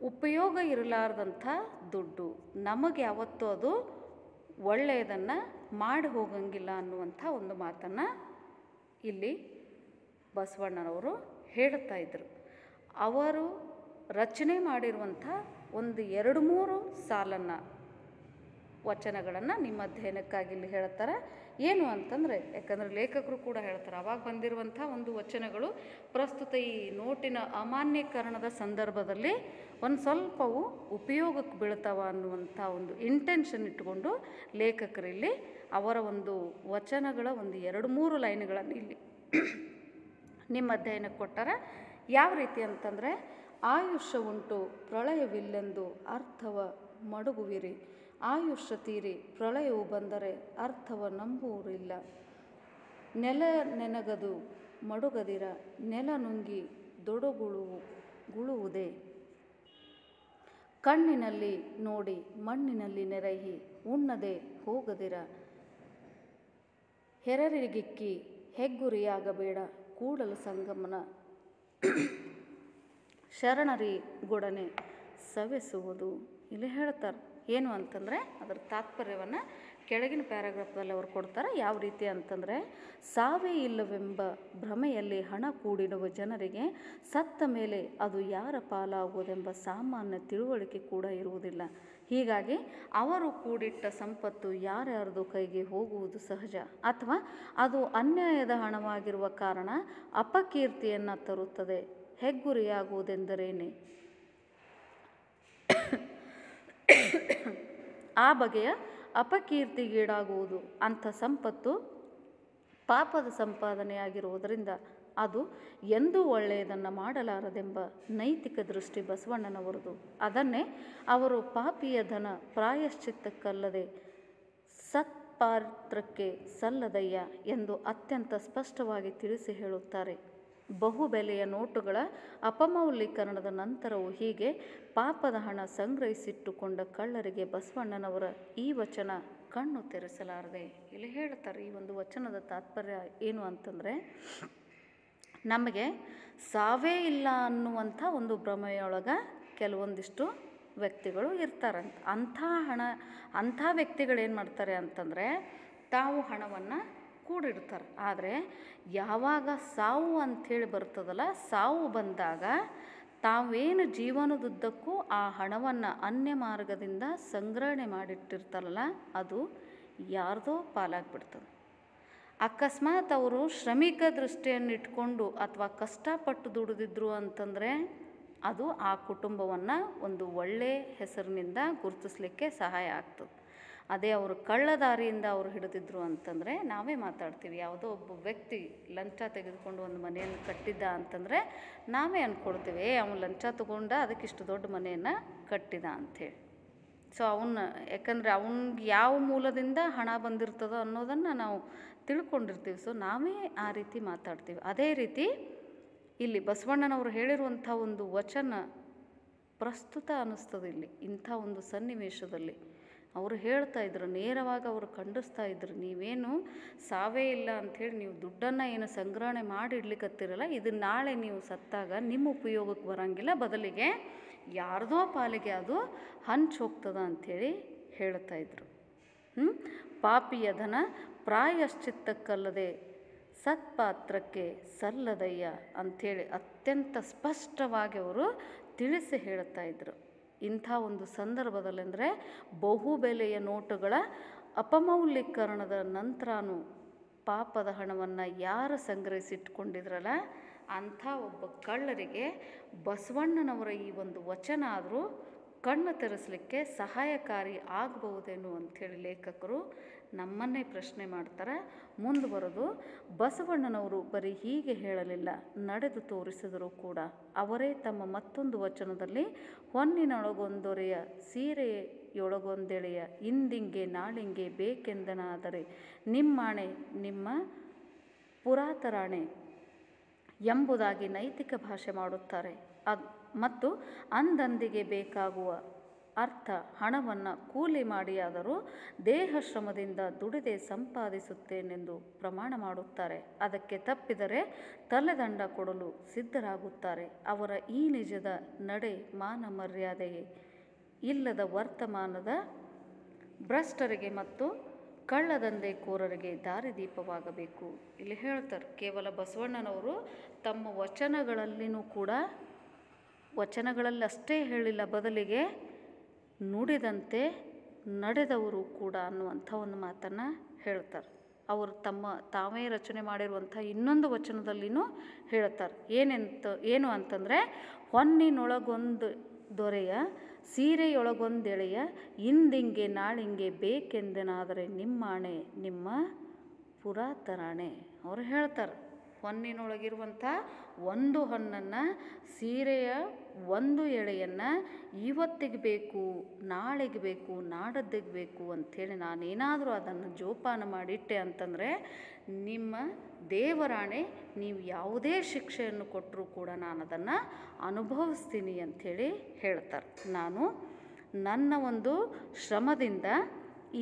ಉಪಯೋಗ ಇರಲಾರ್ದಂಥ ದುಡ್ಡು, ನಮಗೆ ಯಾವತ್ತೂ ಅದು ಒಳ್ಳೆಯದನ್ನು ಮಾಡಿ ಹೋಗಂಗಿಲ್ಲ ಅನ್ನುವಂಥ ಒಂದು ಮಾತನ್ನು ಇಲ್ಲಿ ಬಸವಣ್ಣನವರು ಹೇಳುತ್ತಾ ಇದ್ದರು. ಅವರು ರಚನೆ ಮಾಡಿರುವಂಥ ಒಂದು 2-3 ಸಾಲನ್ನು ವಚನಗಳನ್ನು ನಿಮ್ಮ ಅಧ್ಯಯನಕ್ಕಾಗಿ ಇಲ್ಲಿ ಹೇಳ್ತಾರೆ. ಏನು ಅಂತಂದರೆ, ಯಾಕಂದರೆ ಲೇಖಕರು ಕೂಡ ಹೇಳ್ತಾರೆ, ಅವಾಗ ಬಂದಿರುವಂಥ ಒಂದು ವಚನಗಳು ಪ್ರಸ್ತುತ ಈ ನೋಟಿನ ಅಮಾನ್ಯೀಕರಣದ ಸಂದರ್ಭದಲ್ಲಿ ಒಂದು ಸ್ವಲ್ಪವು ಉಪಯೋಗಕ್ಕೆ ಬೀಳ್ತಾವ ಅನ್ನುವಂಥ ಒಂದು ಇಂಟೆನ್ಷನ್ ಇಟ್ಟುಕೊಂಡು ಲೇಖಕರಲ್ಲಿ ಅವರ ಒಂದು ವಚನಗಳ ಒಂದು 2-3 ಲೈನ್ಗಳನ್ನು ಇಲ್ಲಿ ನಿಮ್ಮ ಅಧ್ಯಯನಕ್ಕೆ ಕೊಟ್ಟಾರ. ಯಾವ ರೀತಿ ಅಂತಂದರೆ, ಆಯುಷ್ಯ ಉಂಟು ಪ್ರಳಯವಿಲ್ಲೆಂದು ಅರ್ಥವ ಮಡಗುವಿರಿ, ಆಯುಷ್ಯ ತೀರಿ ಪ್ರಳಯವು ಬಂದರೆ ಅರ್ಥವ ನಂಬುವುರಿಲ್ಲ, ನೆಲ ನೆನಗದು ಮಡುಗದಿರ ನೆಲ ನುಂಗಿ ದೊಡಗುಳುವುದೇ, ಕಣ್ಣಿನಲ್ಲಿ ನೋಡಿ ಮಣ್ಣಿನಲ್ಲಿ ನೆರಹಿ ಉಣ್ಣದೆ ಹೋಗದಿರ, ಹೆರರಿಗಿಕ್ಕಿ ಹೆಗ್ಗುರಿಯಾಗಬೇಡ ಕೂಡಲ ಸಂಗಮನ ಶರಣರಿಗೊಡನೆ ಸವೆಸುವುದು. ಇಲ್ಲಿ ಹೇಳ್ತಾರೆ. ಏನು ಅಂತಂದರೆ, ಅದರ ತಾತ್ಪರ್ಯವನ್ನು ಕೆಳಗಿನ ಪ್ಯಾರಾಗ್ರಾಫ್ದಲ್ಲಿ ಅವರು ಕೊಡ್ತಾರೆ. ಯಾವ ರೀತಿ ಅಂತಂದರೆ, ಸಾವೇ ಇಲ್ಲವೆಂಬ ಭ್ರಮೆಯಲ್ಲಿ ಹಣ ಕೂಡಿಡುವ ಜನರಿಗೆ ಸತ್ತ ಮೇಲೆ ಅದು ಯಾರ ಪಾಲಾಗುವುದೆಂಬ ಸಾಮಾನ್ಯ ತಿಳುವಳಿಕೆ ಕೂಡ ಇರುವುದಿಲ್ಲ. ಹೀಗಾಗಿ ಅವರು ಕೂಡಿಟ್ಟ ಸಂಪತ್ತು ಯಾರ್ಯಾರ್ದು ಕೈಗೆ ಹೋಗುವುದು ಸಹಜ, ಅಥವಾ ಅದು ಅನ್ಯಾಯದ ಹಣವಾಗಿರುವ ಕಾರಣ ಅಪಕೀರ್ತಿಯನ್ನು ತರುತ್ತದೆ. ಹೆಗ್ಗುರಿಯಾಗುವುದೆಂದರೇನೆ? ಆ ಬಗೆಯ ಅಪಕೀರ್ತಿಗೀಡಾಗುವುದು. ಅಂಥ ಸಂಪತ್ತು ಪಾಪದ ಸಂಪಾದನೆಯಾಗಿರುವುದರಿಂದ ಅದು ಎಂದೂ ಒಳ್ಳೆಯದನ್ನು ಮಾಡಲಾರದೆಂಬ ನೈತಿಕ ದೃಷ್ಟಿ ಬಸವಣ್ಣನವರದು. ಅದನ್ನೇ ಅವರು ಪಾಪಿಯ ಧನ ಪ್ರಾಯಶ್ಚಿತ್ತಕ್ಕಲ್ಲದೆ ಸತ್ಪಾತ್ರಕ್ಕೆ ಸಲ್ಲದಯ್ಯ ಎಂದು ಅತ್ಯಂತ ಸ್ಪಷ್ಟವಾಗಿ ತಿಳಿಸಿ ಹೇಳುತ್ತಾರೆ. ಬಹುಬೆಲೆಯ ನೋಟುಗಳ ಅಪಮೌಲ್ಯೀಕರಣದ ನಂತರವೂ ಹೀಗೆ ಪಾಪದ ಹಣ ಸಂಗ್ರಹಿಸಿಟ್ಟುಕೊಂಡ ಕಳ್ಳರಿಗೆ ಬಸವಣ್ಣನವರ ಈ ವಚನ ಕಣ್ಣು ತೆರೆಸಲಾರದೆ. ಇಲ್ಲಿ ಹೇಳ್ತಾರೆ, ಈ ಒಂದು ವಚನದ ತಾತ್ಪರ್ಯ ಏನು ಅಂತಂದರೆ, ನಮಗೆ ಸಾವೇ ಇಲ್ಲ ಅನ್ನುವಂಥ ಒಂದು ಭ್ರಮೆಯೊಳಗೆ ಕೆಲವೊಂದಿಷ್ಟು ವ್ಯಕ್ತಿಗಳು ಇರ್ತಾರಂತ. ಅಂಥ ವ್ಯಕ್ತಿಗಳೇನು ಮಾಡ್ತಾರೆ ಅಂತಂದರೆ, ತಾವು ಹಣವನ್ನು ಕೂಡಿಡ್ತಾರೆ. ಆದರೆ ಯಾವಾಗ ಸಾವು ಅಂಥೇಳಿ ಬರ್ತದಲ್ಲ, ಸಾವು ಬಂದಾಗ ತಾವೇನು ಜೀವನದುದ್ದಕ್ಕೂ ಆ ಹಣವನ್ನು ಅನ್ಯ ಮಾರ್ಗದಿಂದ ಸಂಗ್ರಹಣೆ ಮಾಡಿಟ್ಟಿರ್ತಾರಲ್ಲ, ಅದು ಯಾರ್ದೋ ಪಾಲಾಗ್ಬಿಡ್ತದೆ. ಅಕಸ್ಮಾತ್ ಅವರು ಶ್ರಮಿಕ ದೃಷ್ಟಿಯನ್ನು ಇಟ್ಕೊಂಡು ಅಥವಾ ಕಷ್ಟಪಟ್ಟು ದುಡಿದಿದ್ರು ಅಂತಂದರೆ ಅದು ಆ ಕುಟುಂಬವನ್ನು ಒಂದು ಒಳ್ಳೆಯ ಹೆಸರಿನಿಂದ ಗುರುತಿಸ್ಲಿಕ್ಕೆ ಸಹಾಯ ಆಗ್ತದೆ. ಅದೇ ಅವರು ಕಳ್ಳದಾರಿಯಿಂದ ಅವರು ಹಿಡಿದಿದ್ರು ಅಂತಂದರೆ ನಾವೇ ಮಾತಾಡ್ತೀವಿ, ಯಾವುದೋ ಒಬ್ಬ ವ್ಯಕ್ತಿ ಲಂಚ ತೆಗೆದುಕೊಂಡು ಒಂದು ಮನೆಯನ್ನು ಕಟ್ಟಿದ್ದ ಅಂತಂದರೆ ನಾವೇ ಅಂದ್ಕೊಳ್ತೀವಿ, ಅವನು ಲಂಚ ತೊಗೊಂಡ ಅದಕ್ಕಿಷ್ಟು ದೊಡ್ಡ ಮನೆಯನ್ನು ಕಟ್ಟಿದ ಅಂಥೇಳಿ. ಸೊ ಯಾಕಂದರೆ ಅವ್ನಿಗೆ ಯಾವ ಮೂಲದಿಂದ ಹಣ ಬಂದಿರ್ತದೋ ಅನ್ನೋದನ್ನು ನಾವು ತಿಳ್ಕೊಂಡಿರ್ತೀವಿ. ಸೊ ನಾವೇ ಆ ರೀತಿ ಮಾತಾಡ್ತೀವಿ. ಅದೇ ರೀತಿ ಇಲ್ಲಿ ಬಸವಣ್ಣನವರು ಹೇಳಿರುವಂಥ ಒಂದು ವಚನ ಪ್ರಸ್ತುತ ಅನ್ನಿಸ್ತದೆ. ಇಲ್ಲಿ ಇಂಥ ಒಂದು ಸನ್ನಿವೇಶದಲ್ಲಿ ಅವರು ಹೇಳ್ತಾ ಇದ್ರು, ನೇರವಾಗಿ ಅವರು ಖಂಡಿಸ್ತಾ ಇದ್ರು, ನೀವೇನು ಸಾವೇ ಇಲ್ಲ ಅಂಥೇಳಿ ನೀವು ದುಡ್ಡನ್ನು ಏನು ಸಂಗ್ರಹಣೆ ಮಾಡಿ ಇಡ್ಲಿಕ್ಕತ್ತಿರಲ್ಲ, ಇದು ನಾಳೆ ನೀವು ಸತ್ತಾಗ ನಿಮ್ಮ ಉಪಯೋಗಕ್ಕೆ ಬರೋಂಗಿಲ್ಲ, ಬದಲಿಗೆ ಯಾರ್ದೋ ಪಾಲಿಗೆ ಅದು ಹಂಚಿ ಹೋಗ್ತದ ಅಂಥೇಳಿ ಹೇಳ್ತಾ ಇದ್ರು. ಪಾಪಿಯ ಧನ ಪ್ರಾಯಶ್ಚಿತ್ತಕ್ಕಲ್ಲದೆ ಸತ್ಪಾತ್ರಕ್ಕೆ ಸಲ್ಲದಯ್ಯ ಅಂಥೇಳಿ ಅತ್ಯಂತ ಸ್ಪಷ್ಟವಾಗಿ ಅವರು ತಿಳಿಸಿ ಹೇಳ್ತಾ ಇದ್ರು. ಇಂಥ ಒಂದು ಸಂದರ್ಭದಲ್ಲಂದರೆ ಬಹುಬೆಲೆಯ ನೋಟುಗಳ ಅಪಮೌಲ್ಯೀಕರಣದ ನಂತರನೂ ಪಾಪದ ಹಣವನ್ನು ಯಾರು ಸಂಗ್ರಹಿಸಿಟ್ಕೊಂಡಿದ್ರಲ್ಲ ಅಂಥ ಒಬ್ಬ ಕಳ್ಳರಿಗೆ ಬಸವಣ್ಣನವರ ಈ ಒಂದು ವಚನ ಆದರೂ ಕಣ್ಣು ತೆರೆಸಲಿಕ್ಕೆ ಸಹಾಯಕಾರಿ ಆಗಬಹುದೇನು ಅಂಥೇಳಿ ಲೇಖಕರು ನಮ್ಮನ್ನೇ ಪ್ರಶ್ನೆ ಮಾಡ್ತಾರೆ. ಮುಂದುವರೆದು ಬಸವಣ್ಣನವರು ಬರೀ ಹೀಗೆ ಹೇಳಲಿಲ್ಲ, ನಡೆದು ತೋರಿಸಿದರೂ ಕೂಡ. ಅವರೇ ತಮ್ಮ ಮತ್ತೊಂದು ವಚನದಲ್ಲಿ ಹೊನ್ನಿನೊಳಗೊಂದೊರೆಯ ಸೀರೆಯೊಳಗೊಂದೆಳೆಯ ಇಂದಿಂಗೆ ನಾಳಿಂಗೆ ಬೇಕೆಂದನಾದರೆ ನಿಮ್ಮಾಣೆ ನಿಮ್ಮ ಪುರಾತರಾಣೆ ಎಂಬುದಾಗಿ ನೈತಿಕ ಭಾಷೆ ಮಾಡುತ್ತಾರೆ. ಮತ್ತು ಅಂದಂದಿಗೆ ಬೇಕಾಗುವ ಅರ್ಥ ಹಣವನ್ನು ಕೂಲಿ ಮಾಡಿಯಾದರೂ ದೇಹ ಶ್ರಮದಿಂದ ದುಡಿದೆ ಸಂಪಾದಿಸುತ್ತೇನೆಂದು ಪ್ರಮಾಣ ಮಾಡುತ್ತಾರೆ. ಅದಕ್ಕೆ ತಪ್ಪಿದರೆ ತಲೆದಂಡ ಕೊಡಲು ಸಿದ್ಧರಾಗುತ್ತಾರೆ. ಅವರ ಈ ನಿಜದ ನಡೆ ಮಾನ ಮರ್ಯಾದೆಯೇ ಇಲ್ಲದ ವರ್ತಮಾನದ ಭ್ರಷ್ಟರಿಗೆ ಮತ್ತು ಕಳ್ಳದಂಧೆಕೋರರಿಗೆ ದಾರಿದೀಪವಾಗಬೇಕು. ಇಲ್ಲಿ ಹೇಳ್ತಾರೆ, ಕೇವಲ ಬಸವಣ್ಣನವರು ತಮ್ಮ ವಚನಗಳಲ್ಲಿನೂ ಕೂಡ ವಚನಗಳಲ್ಲಷ್ಟೇ ಹೇಳಿಲ್ಲ, ಬದಲಿಗೆ ನುಡಿದಂತೆ ನಡೆದವರು ಕೂಡ ಅನ್ನುವಂಥ ಒಂದು ಮಾತನ್ನು ಹೇಳ್ತಾರೆ. ಅವರು ತಾವೇ ರಚನೆ ಮಾಡಿರುವಂಥ ಇನ್ನೊಂದು ವಚನದಲ್ಲಿನೂ ಹೇಳ್ತಾರೆ. ಏನು ಅಂತಂದರೆ, ಹೊನ್ನಿನೊಳಗೊಂದು ದೊರೆಯ ಸೀರೆಯೊಳಗೊಂದೆಳೆಯ ಇಂದಿಂಗೆ ನಾಳಿಂಗೆ ಬೇಕೆಂದೆನಾದರೆ ನಿಮ್ಮಾಣೆ ನಿಮ್ಮ ಪುರಾತರಾಣೆ. ಅವರು ಹೇಳ್ತಾರೆ, ಹೊನ್ನಿನೊಳಗಿರುವಂಥ ಒಂದು ಹೊನ್ನನ್ನು, ಸೀರೆಯ ಒಂದು ಎಳೆಯನ್ನು ಇವತ್ತಿಗೆ ಬೇಕು, ನಾಳೆಗೆ ಬೇಕು, ನಾಡದ್ದಿಗೆ ಬೇಕು ಅಂಥೇಳಿ ನಾನೇನಾದರೂ ಅದನ್ನು ಜೋಪಾನ ಮಾಡಿಟ್ಟೆ ಅಂತಂದರೆ ನಿಮ್ಮ ದೇವರಾಣೆ ನೀವು ಯಾವುದೇ ಶಿಕ್ಷೆಯನ್ನು ಕೊಟ್ಟರೂ ಕೂಡ ನಾನು ಅದನ್ನು ಅನುಭವಿಸ್ತೀನಿ ಅಂಥೇಳಿ ಹೇಳ್ತಾರೆ. ನಾನು ನನ್ನ ಒಂದು ಶ್ರಮದಿಂದ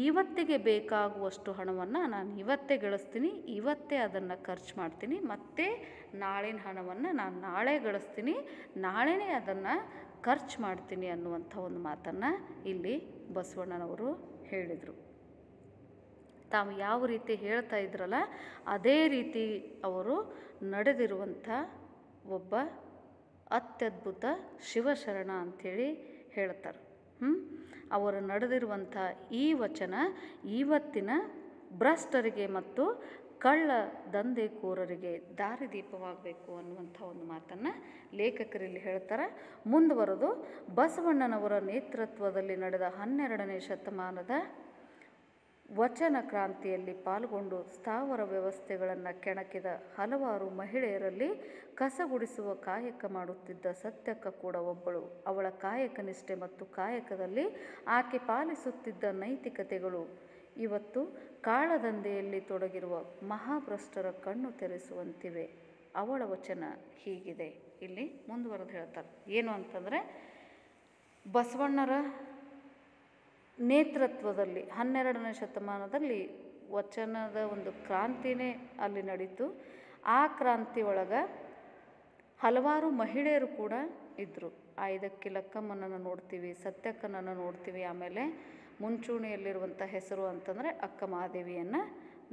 ಇವತ್ತಿಗೆ ಬೇಕಾಗುವಷ್ಟು ಹಣವನ್ನು ನಾನು ಇವತ್ತೇ ಗಳಿಸ್ತೀನಿ, ಇವತ್ತೇ ಅದನ್ನು ಖರ್ಚು ಮಾಡ್ತೀನಿ, ಮತ್ತು ನಾಳಿನ ಹಣವನ್ನು ನಾನು ನಾಳೆ ಗಳಿಸ್ತೀನಿ, ನಾಳೆನೇ ಅದನ್ನು ಖರ್ಚು ಮಾಡ್ತೀನಿ ಅನ್ನುವಂಥ ಒಂದು ಮಾತನ್ನು ಇಲ್ಲಿ ಬಸವಣ್ಣನವರು ಹೇಳಿದರು. ತಾವು ಯಾವ ರೀತಿ ಹೇಳ್ತಾ ಇದ್ರಲ್ಲ ಅದೇ ರೀತಿ ಅವರು ನಡೆದಿರುವಂಥ ಒಬ್ಬ ಅತ್ಯದ್ಭುತ ಶಿವಶರಣ ಅಂಥೇಳಿ ಹೇಳ್ತಾರೆ. ಅವರು ನಡೆದಿರುವಂಥ ಈ ವಚನ ಇವತ್ತಿನ ಭ್ರಷ್ಟರಿಗೆ ಮತ್ತು ಕಳ್ಳ ದಂಧೆಕೋರರಿಗೆ ದಾರಿದೀಪವಾಗಬೇಕು ಅನ್ನುವಂಥ ಒಂದು ಮಾತನ್ನು ಲೇಖಕರಲ್ಲಿ ಹೇಳ್ತಾರೆ. ಮುಂದುವರೆದು ಬಸವಣ್ಣನವರ ನೇತೃತ್ವದಲ್ಲಿ ನಡೆದ 12ನೇ ಶತಮಾನದ ವಚನ ಕ್ರಾಂತಿಯಲ್ಲಿ ಪಾಲ್ಗೊಂಡು ಸ್ಥಾವರ ವ್ಯವಸ್ಥೆಗಳನ್ನು ಕೆಣಕಿದ ಹಲವಾರು ಮಹಿಳೆಯರಲ್ಲಿ ಕಸಗುಡಿಸುವ ಕಾಯಕ ಮಾಡುತ್ತಿದ್ದ ಸತ್ಯಕ್ಕ ಕೂಡ ಒಬ್ಬಳು. ಅವಳ ಕಾಯಕ ನಿಷ್ಠೆ ಮತ್ತು ಕಾಯಕದಲ್ಲಿ ಆಕೆ ಪಾಲಿಸುತ್ತಿದ್ದ ನೈತಿಕತೆಗಳು ಇವತ್ತು ಕಾಳದಂಧೆಯಲ್ಲಿ ತೊಡಗಿರುವ ಮಹಾಭ್ರಷ್ಟರ ಕಣ್ಣು ತೆರೆಸುವಂತಿವೆ. ಅವಳ ವಚನ ಹೀಗಿದೆ. ಇಲ್ಲಿ ಮುಂದುವರೆದು ಹೇಳ್ತಾರೆ, ಏನು ಅಂತಂದರೆ, ಬಸವಣ್ಣರ ನೇತೃತ್ವದಲ್ಲಿ 12ನೇ ಶತಮಾನದಲ್ಲಿ ವಚನದ ಒಂದು ಕ್ರಾಂತಿನೇ ಅಲ್ಲಿ ನಡೀತು. ಆ ಕ್ರಾಂತಿ ಒಳಗೆ ಹಲವಾರು ಮಹಿಳೆಯರು ಕೂಡ ಇದ್ದರು. ಇದಕ್ಕೆ ಲಕ್ಕಮ್ಮನನ್ನು ನೋಡ್ತೀವಿ, ಸತ್ಯಕ್ಕನನ್ನು ನೋಡ್ತೀವಿ, ಆಮೇಲೆ ಮುಂಚೂಣಿಯಲ್ಲಿರುವಂಥ ಹೆಸರು ಅಂತಂದರೆ ಅಕ್ಕ ಮಹಾದೇವಿಯನ್ನು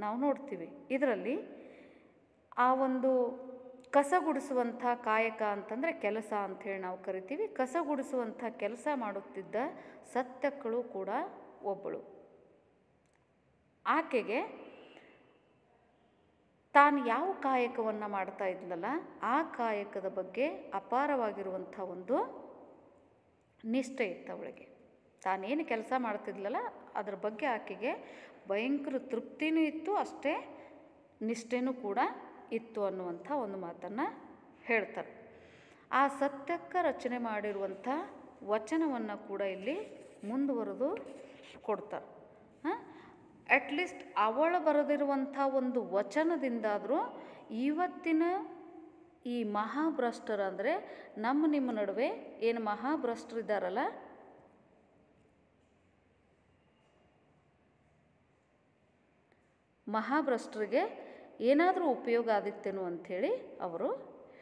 ನಾವು ನೋಡ್ತೀವಿ. ಇದರಲ್ಲಿ ಆ ಒಂದು ಕಸಗುಡಿಸುವಂಥ ಕಾಯಕ ಅಂತಂದರೆ ಕೆಲಸ ಅಂಥೇಳಿ ನಾವು ಕರಿತೀವಿ. ಕಸಗುಡಿಸುವಂಥ ಕೆಲಸ ಮಾಡುತ್ತಿದ್ದ ಸತ್ಯಕ್ಕಳು ಕೂಡ ಒಬ್ಬಳು. ಆಕೆಗೆ ತಾನು ಯಾವ ಕಾಯಕವನ್ನು ಮಾಡ್ತಾ ಇದ್ಲಲ್ಲ ಆ ಕಾಯಕದ ಬಗ್ಗೆ ಅಪಾರವಾಗಿರುವಂಥ ಒಂದು ನಿಷ್ಠೆ ಇತ್ತು ಅವಳಿಗೆ. ತಾನೇನು ಕೆಲಸ ಮಾಡ್ತಿದ್ಲಲ್ಲ ಅದ್ರ ಬಗ್ಗೆ ಆಕೆಗೆ ಭಯಂಕರ ತೃಪ್ತಿನೂ ಇತ್ತು, ಅಷ್ಟೇ ನಿಷ್ಠೆನೂ ಕೂಡ ಇತ್ತು ಅನ್ನುವಂಥ ಒಂದು ಮಾತನ್ನು ಹೇಳ್ತಾರೆ. ಆ ಸತ್ಯಕ್ಕ ರಚನೆ ಮಾಡಿರುವಂಥ ವಚನವನ್ನು ಕೂಡ ಇಲ್ಲಿ ಮುಂದುವರೆದು ಕೊಡ್ತಾರೆ. ಅಟ್ಲೀಸ್ಟ್ ಅವಳು ಬರೆದಿರುವಂಥ ಒಂದು ವಚನದಿಂದಾದರೂ ಇವತ್ತಿನ ಈ ಮಹಾಭ್ರಷ್ಟರು ಅಂದರೆ ನಿಮ್ಮ ನಡುವೆ ಏನು ಮಹಾಭ್ರಷ್ಟರಿದ್ದಾರಲ್ಲ ಮಹಾಭ್ರಷ್ಟರಿಗೆ ಏನಾದರೂ ಉಪಯೋಗ ಆದಿತ್ತೇನೋ ಅಂಥೇಳಿ ಅವರು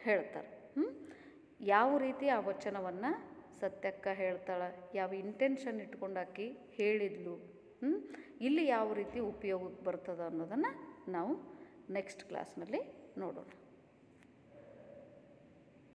ಹೇಳ್ತಾರೆ. ಯಾವ ರೀತಿ ಆ ವಚನವನ್ನು ಸತ್ಯಕ್ಕ ಹೇಳ್ತಾಳೆ, ಯಾವ ಇಂಟೆನ್ಷನ್ ಇಟ್ಕೊಂಡಾಕಿ ಹೇಳಿದ್ಲು, ಇಲ್ಲಿ ಯಾವ ರೀತಿ ಉಪಯೋಗಕ್ಕೆ ಬರ್ತದೆ ಅನ್ನೋದನ್ನು ನಾವು ನೆಕ್ಸ್ಟ್ ಕ್ಲಾಸ್ನಲ್ಲಿ ನೋಡೋಣ.